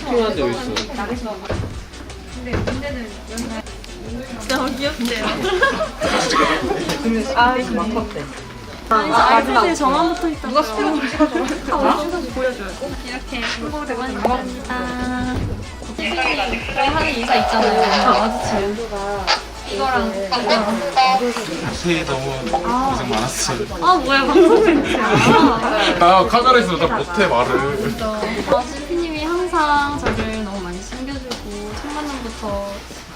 쇼핑하는 데 있어. 근데 문제는 연말. 너무 귀엽대요. 아, 이거 막 컸대. 아이패드에 저만 붙어 있다. 누가 스피커 좀 찍어줘. 보여줘요. 이렇게 홍보 대관입니다. 저희 하는 인사 있잖아요. 마주치면. 이거랑 새해 너무 고생 많았어요. 아 뭐야 방송이야. 나 카메라에서 나 못해 말을. CP님이 항상 저를 너무 많이 챙겨주고 첫 만남부터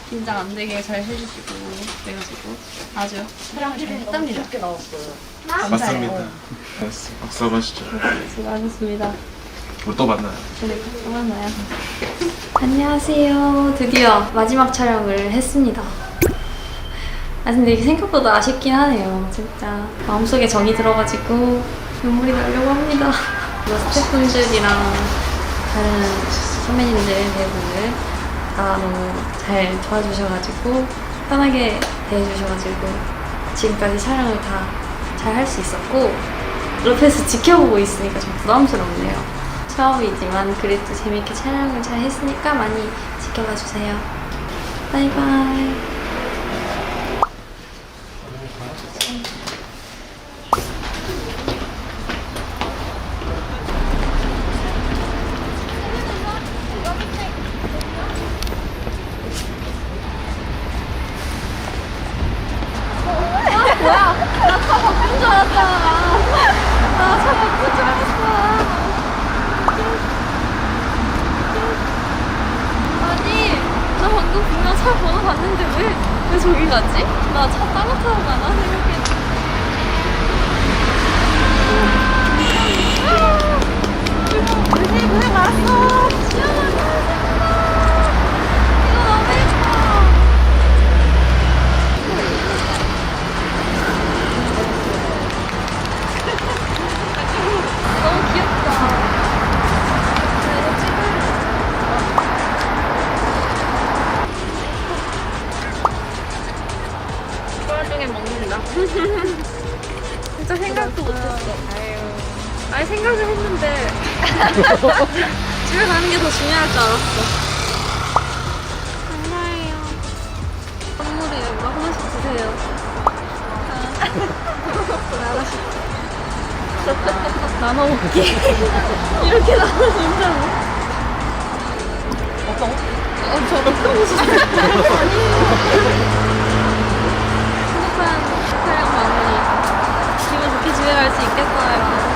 긴장 안 되게 잘 해주시고 그래가지고 아주 촬영을 잘 했답니다. 맞습니다. 박수 한번 하시죠. 수고하셨습니다. 우리 또 만나요. 네, 또 만나요. 안녕하세요. 드디어 마지막 촬영을 했습니다. 근데 이게 생각보다 아쉽긴 하네요. 진짜 마음속에 정이 들어가지고 눈물이 나려고 합니다. 스태프분들이랑 다른 선배님들, 배우분들 다 너무 잘 도와주셔가지고 편하게 대해주셔가지고 지금까지 촬영을 다 잘 할 수 있었고 옆에서 지켜보고 있으니까 좀 부담스럽네요. 처음이지만 그래도 재밌게 촬영을 잘 했으니까 많이 지켜봐 주세요. 바이바이. 아니, 나 방금 분명 차 번호 봤는데 왜 저기 가지? 나 차 따로 타고 가나 생각했는데. 고생 많았어. 시원하다. 이거 너무 예뻐. 너무 귀엽다. 그 와중에 먹는다. 진짜 생각도 못했어. 아니 생각을 했는데 집에 가는 게 더 중요할 줄 알았어. 감사해요. 선물이에요. 뭐 하나씩 주세요. 나눠 먹기. 이렇게 나눠 먹는다고? 저 어떤 곳이 행복한 촬영 마무리. 기분 좋게 집에 갈 수 있겠어요.